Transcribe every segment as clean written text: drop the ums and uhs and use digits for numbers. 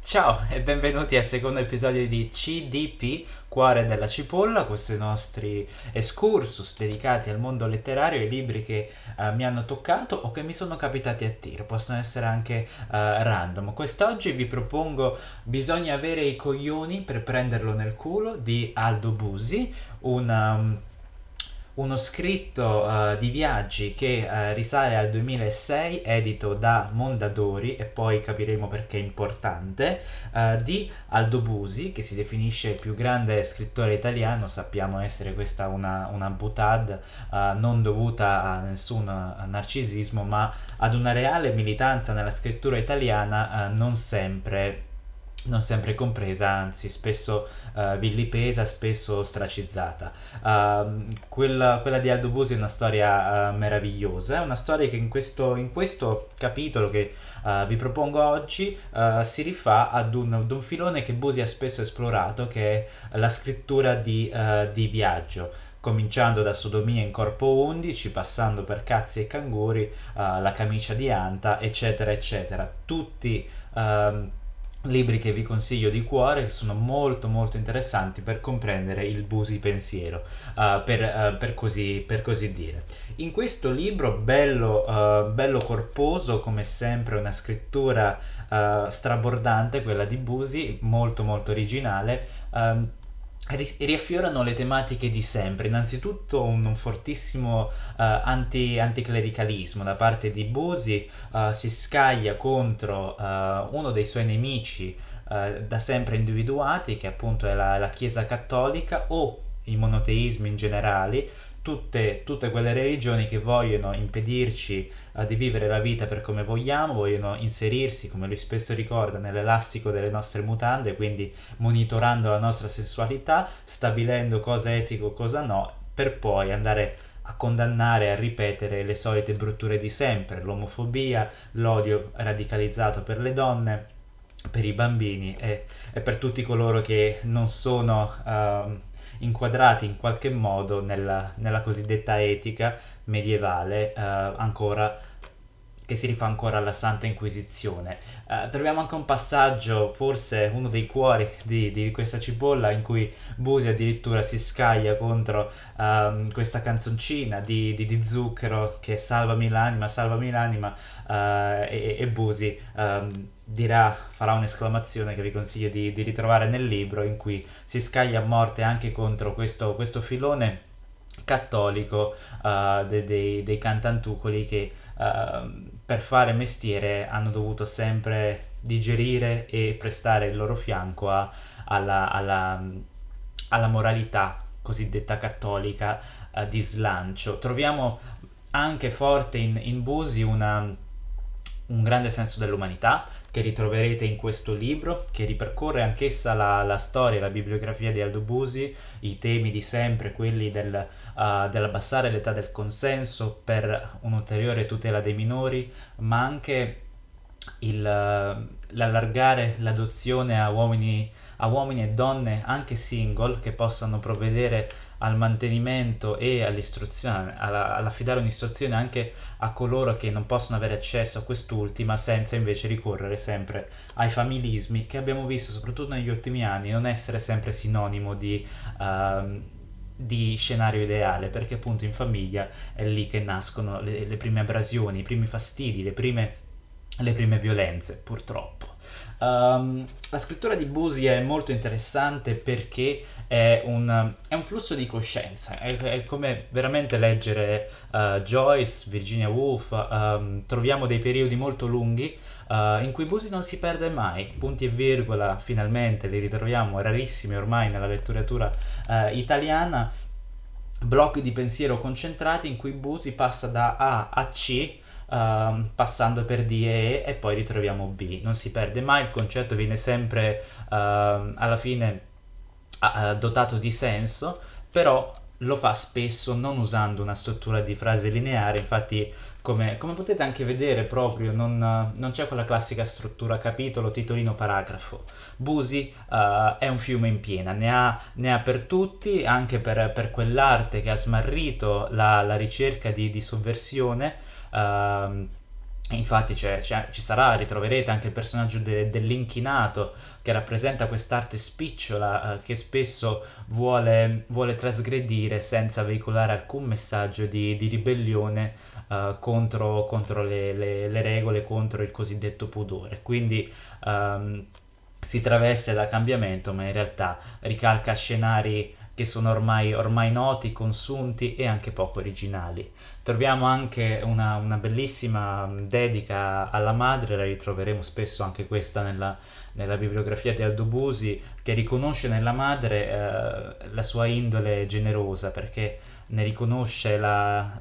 Ciao e benvenuti al secondo episodio di CDP, Cuore della Cipolla, questi nostri excursus dedicati al mondo letterario e ai libri che mi hanno toccato o che mi sono capitati a tiro, possono essere anche random. Quest'oggi vi propongo Bisogna avere i coglioni per prenderlo nel culo di Aldo Busi, uno scritto di viaggi che risale al 2006, edito da Mondadori, e poi capiremo perché è importante, di Aldo Busi, che si definisce il più grande scrittore italiano. Sappiamo essere questa una boutade non dovuta a nessun narcisismo, ma ad una reale militanza nella scrittura italiana, non sempre compresa, anzi spesso villipesa, spesso ostracizzata. Quella di Aldo Busi è una storia meravigliosa, è una storia che in questo capitolo che vi propongo oggi si rifà ad un filone che Busi ha spesso esplorato, che è la scrittura di viaggio, cominciando da Sodomia in Corpo 11, passando per Cazzi e Canguri, La camicia di Anta, eccetera, eccetera. Tutti libri che vi consiglio di cuore, che sono molto molto interessanti per comprendere il Busi pensiero, per così dire. In questo libro, bello corposo, come sempre, una scrittura strabordante, quella di Busi, molto molto originale. Riaffiorano le tematiche di sempre. Innanzitutto un fortissimo anticlericalismo da parte di Busi. Si scaglia contro uno dei suoi nemici da sempre individuati, che appunto è la Chiesa cattolica, o i monoteismi in generale, tutte quelle religioni che vogliono impedirci di vivere la vita per come vogliamo, vogliono inserirsi, come lui spesso ricorda, nell'elastico delle nostre mutande, quindi monitorando la nostra sessualità, stabilendo cosa è etico, cosa no, per poi andare a condannare e a ripetere le solite brutture di sempre: l'omofobia, l'odio radicalizzato per le donne, per i bambini e per tutti coloro che non sono inquadrati in qualche modo nella cosiddetta etica medievale, ancora, che si rifà ancora alla Santa Inquisizione. Troviamo anche un passaggio, forse uno dei cuori di questa cipolla, in cui Busi addirittura si scaglia contro questa canzoncina di Zucchero, che salvami l'anima, e Busi farà un'esclamazione che vi consiglio di ritrovare nel libro, in cui si scaglia a morte anche contro questo filone cattolico dei cantantucoli che per fare mestiere hanno dovuto sempre digerire e prestare il loro fianco alla moralità cosiddetta cattolica di slancio. Troviamo anche forte in Busi un grande senso dell'umanità, che ritroverete in questo libro, che ripercorre anch'essa la storia, la bibliografia di Aldo Busi, i temi di sempre, quelli dell'abbassare l'età del consenso per un'ulteriore tutela dei minori, ma anche l'allargare l'adozione a uomini e donne anche single, che possano provvedere al mantenimento e all'istruzione, all'affidare un'istruzione anche a coloro che non possono avere accesso a quest'ultima, senza invece ricorrere sempre ai familismi, che abbiamo visto soprattutto negli ultimi anni non essere sempre sinonimo di scenario ideale, perché appunto in famiglia è lì che nascono le prime abrasioni, i primi fastidi, le prime violenze, purtroppo. La scrittura di Busi è molto interessante perché è un flusso di coscienza, è come veramente leggere Joyce, Virginia Woolf. Troviamo dei periodi molto lunghi in cui Busi non si perde mai, punti e virgola finalmente li ritroviamo rarissimi ormai nella letteratura italiana, blocchi di pensiero concentrati in cui Busi passa da A a C, passando per D e poi ritroviamo B. Non si perde mai, il concetto viene sempre alla fine dotato di senso, però lo fa spesso non usando una struttura di frase lineare. Infatti, come potete anche vedere, proprio non c'è quella classica struttura capitolo, titolino, paragrafo. Busi è un fiume in piena, ne ha per tutti, anche per quell'arte che ha smarrito la ricerca di sovversione. ehm, E infatti ci sarà, ritroverete anche il personaggio dell'inchinato che rappresenta quest'arte spicciola che spesso vuole trasgredire senza veicolare alcun messaggio di ribellione contro le regole, contro il cosiddetto pudore. Quindi si traveste da cambiamento, ma in realtà ricalca scenari che sono ormai noti, consunti e anche poco originali. Troviamo anche una bellissima dedica alla madre, la ritroveremo spesso anche questa nella bibliografia di Aldo Busi, che riconosce nella madre la sua indole generosa, perché ne riconosce la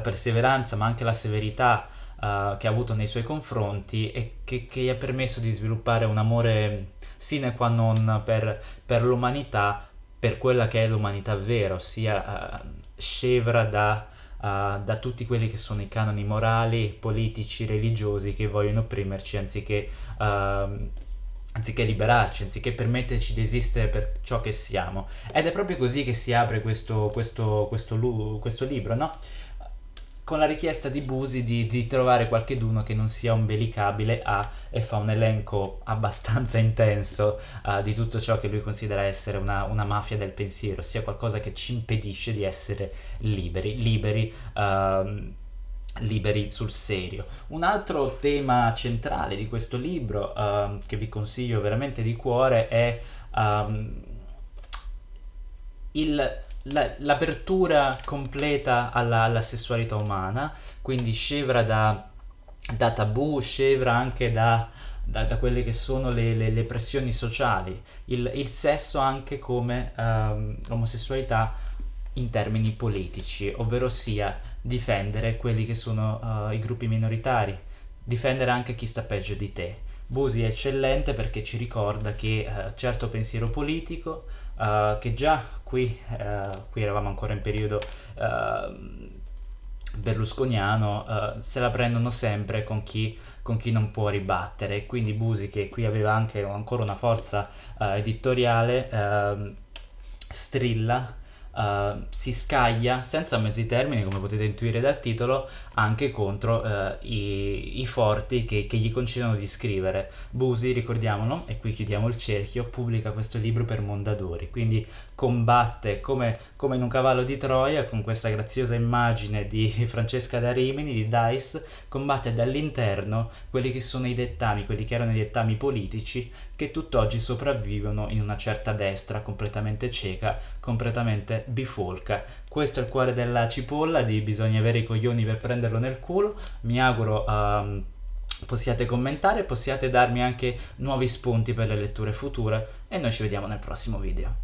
perseveranza ma anche la severità che ha avuto nei suoi confronti e che gli ha permesso di sviluppare un amore sine qua non per l'umanità, per quella che è l'umanità vera, ossia scevra da tutti quelli che sono i canoni morali, politici, religiosi che vogliono opprimerci anziché liberarci, anziché permetterci di esistere per ciò che siamo. Ed è proprio così che si apre questo libro, no? Con la richiesta di Busi di trovare qualcheduno che non sia umbilicabile e fa un elenco abbastanza intenso di tutto ciò che lui considera essere una mafia del pensiero, ossia qualcosa che ci impedisce di essere liberi sul serio. Un altro tema centrale di questo libro, che vi consiglio veramente di cuore, è l'apertura completa alla sessualità umana, quindi scevra da tabù, scevra anche da quelle che sono le pressioni sociali, il sesso anche come l'omosessualità in termini politici, ovvero sia difendere quelli che sono i gruppi minoritari, difendere anche chi sta peggio di te. Busi è eccellente perché ci ricorda che certo pensiero politico, che già qui eravamo ancora in periodo berlusconiano, se la prendono sempre con chi non può ribattere. Quindi Busi, che qui aveva anche ancora una forza editoriale, strilla, si scaglia senza mezzi termini, come potete intuire dal titolo, anche contro i forti che gli concedono di scrivere. Busi, ricordiamolo, e qui chiudiamo il cerchio, pubblica questo libro per Mondadori, quindi combatte come in un cavallo di Troia, con questa graziosa immagine di Francesca da Rimini, di Dice, combatte dall'interno quelli che sono i dettami, quelli che erano i dettami politici che tutt'oggi sopravvivono in una certa destra completamente cieca, completamente bifolca. Questo è il cuore della cipolla di Bisogna avere i coglioni per prenderlo nel culo. Mi auguro possiate commentare, possiate darmi anche nuovi spunti per le letture future e noi ci vediamo nel prossimo video.